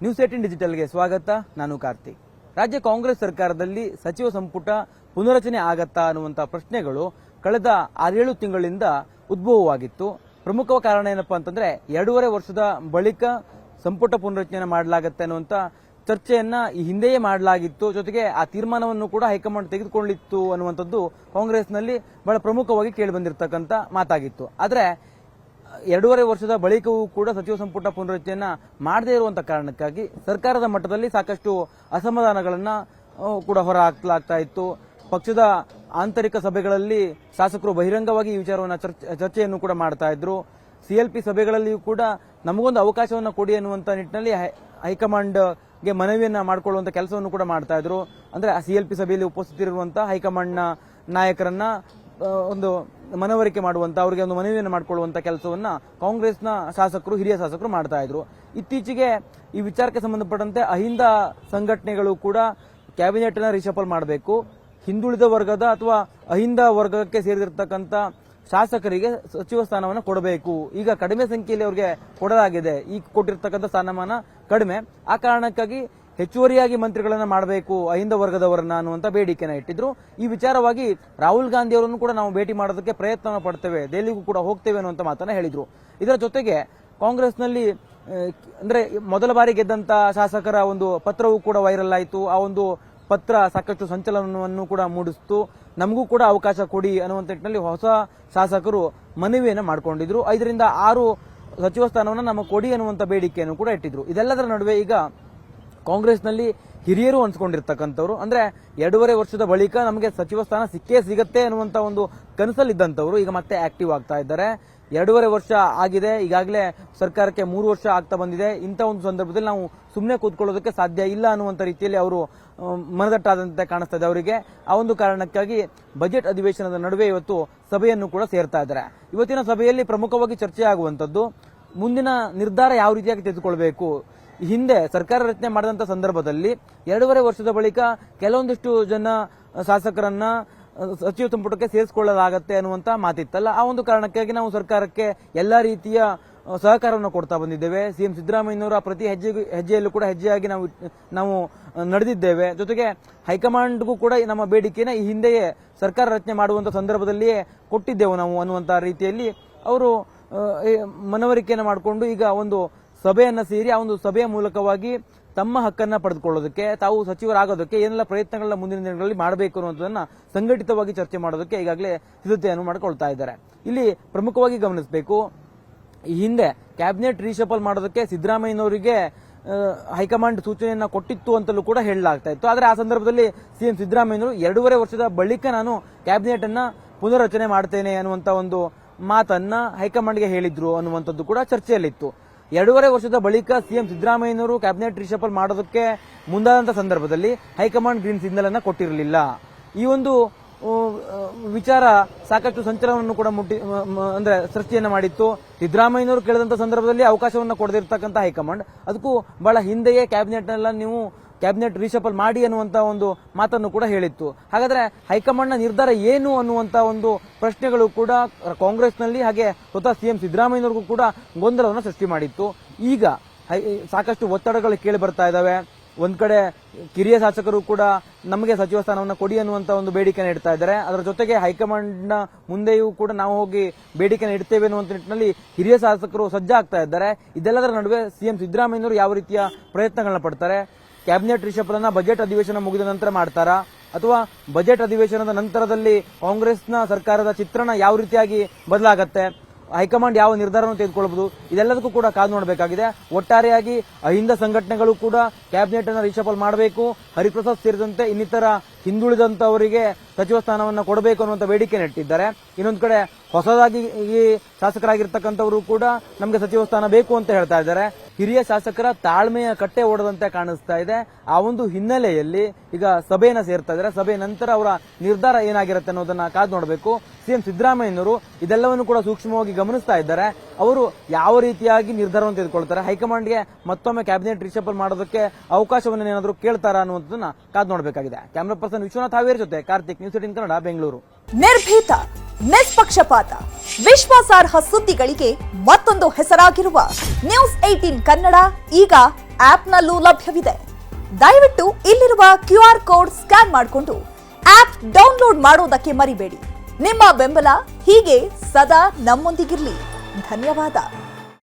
News18 ಡಿಜಿಟಲ್ಗೆ ಸ್ವಾಗತ. ನಾನು ಕಾರ್ತಿಕ್. ರಾಜ್ಯ ಕಾಂಗ್ರೆಸ್ ಸರ್ಕಾರದಲ್ಲಿ ಸಚಿವ ಸಂಪುಟ ಪುನರಚನೆ ಆಗತ್ತಾ ಅನ್ನುವಂಥ ಪ್ರಶ್ನೆಗಳು ಕಳೆದ 6-7 ತಿಂಗಳಿಂದ ಉದ್ಭವವಾಗಿತ್ತು. ಪ್ರಮುಖ ಕಾರಣ ಏನಪ್ಪಾ ಅಂತಂದ್ರೆ 2.5 ವರ್ಷದ ಬಳಿಕ ಸಂಪುಟ ಪುನರಚನೆ ಮಾಡಲಾಗುತ್ತೆ ಅನ್ನುವಂಥ ಚರ್ಚೆಯನ್ನ ಈ ಹಿಂದೆಯೇ ಮಾಡಲಾಗಿತ್ತು. ಜೊತೆಗೆ ಆ ತೀರ್ಮಾನವನ್ನು ಕೂಡ ಹೈಕಮಾಂಡ್ ತೆಗೆದುಕೊಳ್ಳಿತ್ತು ಅನ್ನುವಂಥದ್ದು ಕಾಂಗ್ರೆಸ್ನಲ್ಲಿ ಬಹಳ ಪ್ರಮುಖವಾಗಿ ಕೇಳಿಬಂದಿರತಕ್ಕಂಥ ಮಾತಾಗಿತ್ತು. ಆದರೆ 2.5 ವರ್ಷದ ಬಳಿಕವೂ ಕೂಡ ಸಚಿವ ಸಂಪುಟ ಪುನರಚನೆಯನ್ನ ಮಾಡದೇ ಇರುವಂತಹ ಕಾರಣಕ್ಕಾಗಿ ಸರ್ಕಾರದ ಮಟ್ಟದಲ್ಲಿ ಸಾಕಷ್ಟು ಅಸಮಾಧಾನಗಳನ್ನ ಕೂಡ ಹೊರ ಹಾಕಲಾಗ್ತಾ ಇತ್ತು. ಪಕ್ಷದ ಆಂತರಿಕ ಸಭೆಗಳಲ್ಲಿ ಶಾಸಕರು ಬಹಿರಂಗವಾಗಿ ಈ ವಿಚಾರವನ್ನು ಚರ್ಚೆಯನ್ನು ಕೂಡ ಮಾಡ್ತಾ ಇದ್ರು. ಸಿಎಲ್ಪಿ ಸಭೆಗಳಲ್ಲಿಯೂ ಕೂಡ ನಮಗೊಂದು ಅವಕಾಶವನ್ನು ಕೊಡಿ ಅನ್ನುವಂತ ನಿಟ್ಟಿನಲ್ಲಿ ಹೈಕಮಾಂಡ್ಗೆ ಮನವಿಯನ್ನ ಮಾಡಿಕೊಳ್ಳುವಂತ ಕೆಲಸವನ್ನು ಕೂಡ ಮಾಡ್ತಾ ಇದ್ರು. ಅಂದ್ರೆ ಆ ಸಿಎಲ್ಪಿ ಸಭೆಯಲ್ಲಿ ಉಪಸ್ಥಿತರಿರುವಂತಹ ಹೈಕಮಾಂಡ್ನ ನಾಯಕರನ್ನ ಒಂದು ಮನವರಿಕೆ ಮಾಡುವಂತ ಅವರಿಗೆ ಒಂದು ಮನವಿಯನ್ನು ಮಾಡಿಕೊಳ್ಳುವಂತ ಕೆಲಸವನ್ನ ಕಾಂಗ್ರೆಸ್ನ ಶಾಸಕರು, ಹಿರಿಯ ಶಾಸಕರು ಮಾಡ್ತಾ ಇದ್ರು. ಇತ್ತೀಚೆಗೆ ಈ ವಿಚಾರಕ್ಕೆ ಸಂಬಂಧಪಟ್ಟಂತೆ ಅಹಿಂದ ಸಂಘಟನೆಗಳು ಕೂಡ ಕ್ಯಾಬಿನೆಟ್ ನ ರಿಶಫಲ್ ಮಾಡಬೇಕು, ಹಿಂದುಳಿದ ವರ್ಗದ ಅಥವಾ ಅಹಿಂದ ವರ್ಗಕ್ಕೆ ಸೇರಿದಿರ್ತಕ್ಕಂಥ ಶಾಸಕರಿಗೆ ಸಚಿವ ಸ್ಥಾನವನ್ನು ಕೊಡಬೇಕು. ಈಗ ಕಡಿಮೆ ಸಂಖ್ಯೆಯಲ್ಲಿ ಅವರಿಗೆ ಕೊಡಲಾಗಿದೆ. ಈಗ ಕೊಟ್ಟಿರ್ತಕ್ಕಂಥ ಸ್ಥಾನಮಾನ ಕಡಿಮೆ. ಆ ಕಾರಣಕ್ಕಾಗಿ ಹೆಚ್ಚುವರಿಯಾಗಿ ಮಂತ್ರಿಗಳನ್ನ ಮಾಡಬೇಕು ಅಹಿಂದ ವರ್ಗದವರನ್ನ ಅನ್ನುವಂತ ಬೇಡಿಕೆನ ಇಟ್ಟಿದ್ರು. ಈ ವಿಚಾರವಾಗಿ ರಾಹುಲ್ ಗಾಂಧಿ ಅವರನ್ನು ಕೂಡ ನಾವು ಭೇಟಿ ಮಾಡೋದಕ್ಕೆ ಪ್ರಯತ್ನ ಪಡ್ತೇವೆ, ದೆಹಲಿಗೂ ಕೂಡ ಹೋಗ್ತೇವೆ ಅನ್ನುವಂತ ಮಾತನ್ನ ಹೇಳಿದ್ರು. ಇದರ ಜೊತೆಗೆ ಕಾಂಗ್ರೆಸ್ನಲ್ಲಿ ಅಂದ್ರೆ ಮೊದಲ ಬಾರಿ ಗೆದ್ದಂತ ಶಾಸಕರ ಒಂದು ಪತ್ರವೂ ಕೂಡ ವೈರಲ್ ಆಯಿತು. ಆ ಒಂದು ಪತ್ರ ಸಾಕಷ್ಟು ಸಂಚಲನವನ್ನು ಕೂಡ ಮೂಡಿಸಿತು. ನಮಗೂ ಕೂಡ ಅವಕಾಶ ಕೊಡಿ ಅನ್ನುವಂತ ನಿಟ್ಟಿನಲ್ಲಿ ಹೊಸ ಶಾಸಕರು ಮನವಿಯನ್ನು ಮಾಡಿಕೊಂಡಿದ್ರು. 5ರಿಂದ 6 ಸಚಿವ ಸ್ಥಾನವನ್ನು ನಮಗೆ ಕೊಡಿ ಅನ್ನುವಂತ ಬೇಡಿಕೆಯನ್ನು ಕೂಡ ಇಟ್ಟಿದ್ರು. ಇದೆಲ್ಲದರ ನಡುವೆ ಈಗ ಕಾಂಗ್ರೆಸ್ನಲ್ಲಿ ಹಿರಿಯರು ಅನ್ಸ್ಕೊಂಡಿರ್ತಕ್ಕಂಥವ್ರು, ಅಂದ್ರೆ 2.5 ವರ್ಷದ ಬಳಿಕ ನಮಗೆ ಸಚಿವ ಸ್ಥಾನ ಸಿಕ್ಕೇ ಸಿಗತ್ತೆ ಅನ್ನುವಂತ ಒಂದು ಕನಸಲ್ಲಿದ್ದಂಥವ್ರು ಈಗ ಮತ್ತೆ ಆಕ್ಟಿವ್ ಆಗ್ತಾ ಇದ್ದಾರೆ. 2.5 ವರ್ಷ ಆಗಿದೆ, ಈಗಾಗಲೇ ಸರ್ಕಾರಕ್ಕೆ 3 ವರ್ಷ ಆಗ್ತಾ ಬಂದಿದೆ. ಇಂಥ ಒಂದು ಸಂದರ್ಭದಲ್ಲಿ ನಾವು ಸುಮ್ಮನೆ ಕೂತ್ಕೊಳ್ಳೋದಕ್ಕೆ ಸಾಧ್ಯ ಇಲ್ಲ ಅನ್ನುವಂತ ರೀತಿಯಲ್ಲಿ ಅವರು ಮನದಟ್ಟಾದಂತೆ ಕಾಣಿಸ್ತಾ ಇದೆ ಅವರಿಗೆ. ಆ ಒಂದು ಕಾರಣಕ್ಕಾಗಿ ಬಜೆಟ್ ಅಧಿವೇಶನದ ನಡುವೆ ಇವತ್ತು ಸಭೆಯನ್ನು ಕೂಡ ಸೇರ್ತಾ ಇದ್ದಾರೆ. ಇವತ್ತಿನ ಸಭೆಯಲ್ಲಿ ಪ್ರಮುಖವಾಗಿ ಚರ್ಚೆ ಆಗುವಂತದ್ದು ಮುಂದಿನ ನಿರ್ಧಾರ ಯಾವ ರೀತಿಯಾಗಿ ತೆಗೆದುಕೊಳ್ಬೇಕು. ಹಿಂದೆ ಸರ್ಕಾರ ರಚನೆ ಮಾಡಿದಂತ ಸಂದರ್ಭದಲ್ಲಿ 2.5 ವರ್ಷದ ಬಳಿಕ ಕೆಲವೊಂದಿಷ್ಟು ಜನ ಶಾಸಕರನ್ನ ಸಚಿವ ಸಂಪುಟಕ್ಕೆ ಸೇರಿಸಿಕೊಳ್ಳಲಾಗತ್ತೆ ಅನ್ನುವಂತ ಮಾತಿತ್ತಲ್ಲ. ಆ ಒಂದು ಕಾರಣಕ್ಕಾಗಿ ನಾವು ಸರ್ಕಾರಕ್ಕೆ ಎಲ್ಲಾ ರೀತಿಯ ಸಹಕಾರವನ್ನು ಕೊಡ್ತಾ ಬಂದಿದ್ದೇವೆ. ಸಿಎಂ ಸಿದ್ದರಾಮಯ್ಯನವರ ಪ್ರತಿ ಹೆಜ್ಜೆಯಲ್ಲೂ ಕೂಡ ಹೆಜ್ಜೆಯಾಗಿ ನಾವು ನಡೆದಿದ್ದೇವೆ. ಜೊತೆಗೆ ಹೈಕಮಾಂಡ್ಗೂ ಕೂಡ ನಮ್ಮ ಬೇಡಿಕೆನ ಈ ಹಿಂದೆಯೇ ಸರ್ಕಾರ ರಚನೆ ಮಾಡುವಂತ ಸಂದರ್ಭದಲ್ಲಿಯೇ ಕೊಟ್ಟಿದ್ದೆವು ನಾವು ಅನ್ನುವಂತ ರೀತಿಯಲ್ಲಿ ಅವರು ಮನವರಿಕೆಯನ್ನು ಮಾಡಿಕೊಂಡು ಈಗ ಒಂದು ಸಭೆಯನ್ನ ಸೇರಿ ಆ ಒಂದು ಸಭೆಯ ಮೂಲಕವಾಗಿ ತಮ್ಮ ಹಕ್ಕನ್ನ ಪಡೆದುಕೊಳ್ಳೋದಕ್ಕೆ, ತಾವು ಸಚಿವರಾಗೋದಕ್ಕೆ ಏನೆಲ್ಲ ಪ್ರಯತ್ನಗಳನ್ನ ಮುಂದಿನ ದಿನಗಳಲ್ಲಿ ಮಾಡಬೇಕು ಅನ್ನೋದನ್ನ ಸಂಘಟಿತವಾಗಿ ಚರ್ಚೆ ಮಾಡೋದಕ್ಕೆ ಈಗಾಗಲೇ ಸಿದ್ಧತೆಯನ್ನು ಮಾಡಿಕೊಳ್ತಾ ಇದ್ದಾರೆ. ಇಲ್ಲಿ ಪ್ರಮುಖವಾಗಿ ಗಮನಿಸಬೇಕು, ಈ ಹಿಂದೆ ಕ್ಯಾಬಿನೆಟ್ ರೀಶಫಲ್ ಮಾಡೋದಕ್ಕೆ ಸಿದ್ದರಾಮಯ್ಯನವರಿಗೆ ಹೈಕಮಾಂಡ್ ಸೂಚನೆಯನ್ನ ಕೊಟ್ಟಿತ್ತು ಅಂತಲೂ ಕೂಡ ಹೇಳಲಾಗ್ತಾ ಇತ್ತು. ಆದರೆ ಆ ಸಂದರ್ಭದಲ್ಲಿ ಸಿಎಂ ಸಿದ್ದರಾಮಯ್ಯನವರು 2.5 ವರ್ಷದ ಬಳಿಕ ನಾನು ಕ್ಯಾಬಿನೆಟ್ ಅನ್ನ ಪುನರ್ರಚನೆ ಮಾಡ್ತೇನೆ ಅನ್ನುವಂತ ಒಂದು ಮಾತನ್ನ ಹೈಕಮಾಂಡ್ಗೆ ಹೇಳಿದ್ರು ಅನ್ನುವಂಥದ್ದು ಕೂಡ ಚರ್ಚೆಯಲ್ಲಿತ್ತು. 2.5 ವರ್ಷದ ಬಳಿಕ ಸಿಎಂ ಸಿದ್ದರಾಮಯ್ಯನವರು ಕ್ಯಾಬಿನೆಟ್ ರಿಶಫಲ್ ಮಾಡೋದಕ್ಕೆ ಮುಂದಾದಂತ ಸಂದರ್ಭದಲ್ಲಿ ಹೈಕಮಾಂಡ್ ಗ್ರೀನ್ ಸಿಗ್ನಲ್ ಅನ್ನ ಕೊಟ್ಟಿರಲಿಲ್ಲ. ಈ ಒಂದು ವಿಚಾರ ಸಾಕಷ್ಟು ಸಂಚಲನವನ್ನು ಕೂಡ ಅಂದ್ರೆ ಸೃಷ್ಟಿಯನ್ನ ಮಾಡಿತ್ತು. ಸಿದ್ದರಾಮಯ್ಯನವರು ಕೇಳಿದಂತ ಸಂದರ್ಭದಲ್ಲಿ ಅವಕಾಶವನ್ನು ಕೊಡದಿರ್ತಕ್ಕಂಥ ಹೈಕಮಾಂಡ್ ಅದಕ್ಕೂ ಬಹಳ ಹಿಂದೆಯೇ ಕ್ಯಾಬಿನೆಟ್ ರೀಶಫಲ್ ಮಾಡಿ ಅನ್ನುವಂತ ಒಂದು ಮಾತನ್ನು ಕೂಡ ಹೇಳಿತ್ತು. ಹಾಗಾದ್ರೆ ಹೈಕಮಾಂಡ್ನ ನಿರ್ಧಾರ ಏನು ಅನ್ನುವಂತ ಒಂದು ಪ್ರಶ್ನೆಗಳು ಕೂಡ ಕಾಂಗ್ರೆಸ್ನಲ್ಲಿ ಹಾಗೆ ಸ್ವತಃ ಸಿಎಂ ಸಿದ್ದರಾಮಯ್ಯನವರಿಗೂ ಕೂಡ ಗೊಂದಲವನ್ನು ಸೃಷ್ಟಿ ಮಾಡಿತ್ತು. ಈಗ ಸಾಕಷ್ಟು ಒತ್ತಡಗಳು ಕೇಳಿ ಬರ್ತಾ ಇದಾವೆ. ಒಂದ್ ಕಡೆ ಕಿರಿಯ ಶಾಸಕರು ಕೂಡ ನಮಗೆ ಸಚಿವ ಸ್ಥಾನವನ್ನು ಕೊಡಿ ಅನ್ನುವಂತ ಒಂದು ಬೇಡಿಕೆನ ಇಡ್ತಾ ಇದ್ದಾರೆ. ಅದರ ಜೊತೆಗೆ ಹೈಕಮಾಂಡ್ನ ಮುಂದೆಯೂ ಕೂಡ ನಾವು ಹೋಗಿ ಬೇಡಿಕೆನ ಇಡ್ತೇವೆ ಅನ್ನುವಂತ ನಿಟ್ಟಿನಲ್ಲಿ ಹಿರಿಯ ಶಾಸಕರು ಸಜ್ಜಾಗ್ತಾ ಇದ್ದಾರೆ. ಇದೆಲ್ಲದರ ನಡುವೆ ಸಿಎಂ ಸಿದ್ದರಾಮಯ್ಯನವರು ಯಾವ ರೀತಿಯ ಪ್ರಯತ್ನಗಳನ್ನ ಪಡ್ತಾರೆ? ಕ್ಯಾಬಿನೆಟ್ ರಿಶಫಲ್ ಅನ್ನ ಬಜೆಟ್ ಅಧಿವೇಶನ ಮುಗಿದ ನಂತರ ಮಾಡ್ತಾರಾ ಅಥವಾ ಬಜೆಟ್ ಅಧಿವೇಶನದ ನಂತರದಲ್ಲಿ ಕಾಂಗ್ರೆಸ್ನ ಸರ್ಕಾರದ ಚಿತ್ರಣ ಯಾವ ರೀತಿಯಾಗಿ ಬದಲಾಗತ್ತೆ? ಹೈಕಮಾಂಡ್ ಯಾವ ನಿರ್ಧಾರವನ್ನು ತೆಗೆದುಕೊಳ್ಳಬಹುದು? ಇದೆಲ್ಲದಕ್ಕೂ ಕೂಡ ಕಾದು ನೋಡಬೇಕಾಗಿದೆ. ಒಟ್ಟಾರೆಯಾಗಿ ಅಹಿಂದ ಸಂಘಟನೆಗಳು ಕೂಡ ಕ್ಯಾಬಿನೆಟ್ ಅನ್ನು ರಿಶಫಲ್ ಮಾಡಬೇಕು, ಹರಿಪ್ರಸಾದ್ ಸೇರಿದಂತೆ ಇನ್ನಿತರ ಹಿಂದುಳಿದಂತವರಿಗೆ ಸಚಿವ ಸ್ಥಾನವನ್ನು ಕೊಡಬೇಕು ಅನ್ನುವಂತ ಬೇಡಿಕೆ ನೆಟ್ಟಿದ್ದಾರೆ. ಇನ್ನೊಂದು ಕಡೆ ಹೊಸದಾಗಿ ಶಾಸಕರಾಗಿರ್ತಕ್ಕಂಥವರು ಕೂಡ ನಮಗೆ ಸಚಿವ ಸ್ಥಾನ ಬೇಕು ಅಂತ ಹೇಳ್ತಾ ಇದ್ದಾರೆ. ಹಿರಿಯ ಶಾಸಕರ ತಾಳ್ಮೆಯ ಕಟ್ಟೆ ಓಡದಂತೆ ಕಾಣಿಸ್ತಾ ಇದೆ. ಆ ಒಂದು ಹಿನ್ನೆಲೆಯಲ್ಲಿ ಈಗ ಸಭೆಯನ್ನ ಸೇರ್ತಾ ಇದ್ದಾರೆ. ಸಭೆ ನಂತರ ಅವರ ನಿರ್ಧಾರ ಏನಾಗಿರುತ್ತೆ ಅನ್ನೋದನ್ನ ಕಾದು ನೋಡಬೇಕು. ಸಿಎಂ ಸಿದ್ದರಾಮಯ್ಯನವರು ಇದೆಲ್ಲವನ್ನು ಕೂಡ ಸೂಕ್ಷ್ಮವಾಗಿ ಗಮನಿಸ್ತಾ ಇದ್ದಾರೆ. ಅವರು ಯಾವ ರೀತಿಯಾಗಿ ನಿರ್ಧಾರವನ್ನು ತೆಗೆದುಕೊಳ್ತಾರೆ, ಹೈಕಮಾಂಡ್ಗೆ ಮತ್ತೊಮ್ಮೆ ಕ್ಯಾಬಿನೆಟ್ ರಿಶಫಲ್ ಮಾಡೋದಕ್ಕೆ ಅವಕಾಶವನ್ನು ಏನಾದರೂ ಕೇಳ್ತಾರಾ ಅನ್ನುವಂಥದ್ದನ್ನ ಕಾದು ನೋಡಬೇಕಾಗಿದೆ. ಕ್ಯಾಮರಾ ಪರ್ಸನ್ ವಿಶ್ವನಾಥ್ ಹಾವೇರಿ ಜೊತೆ ಕಾರ್ತಿಕ್, ನ್ಯೂಸ್18 ಕನ್ನಡ, ಬೆಂಗಳೂರು. ನಿರ್ಭೀತ, ನಿಷ್ಪಕ್ಷಪಾತ, ವಿಶ್ವಾಸಾರ್ಹ ಸುದ್ದಿಗಳಿಗೆ ಮತ್ತೊಂದು ಹೆಸರಾಗಿರುವ ನ್ಯೂಸ್18 ಕನ್ನಡ ಈಗ ಆಪ್ನಲ್ಲೂ ಲಭ್ಯವಿದೆ. ದಯವಿಟ್ಟು ಇಲ್ಲಿರುವ QR ಕೋಡ್ ಸ್ಕ್ಯಾನ್ ಮಾಡಿಕೊಂಡು ಆಪ್ ಡೌನ್ಲೋಡ್ ಮಾಡೋದಕ್ಕೆ ಮರಿಬೇಡಿ. ನಿಮ್ಮ ಬೆಂಬಲ ಹೀಗೆ ಸದಾ ನಮ್ಮೊಂದಿಗಿರಲಿ. ಧನ್ಯವಾದ.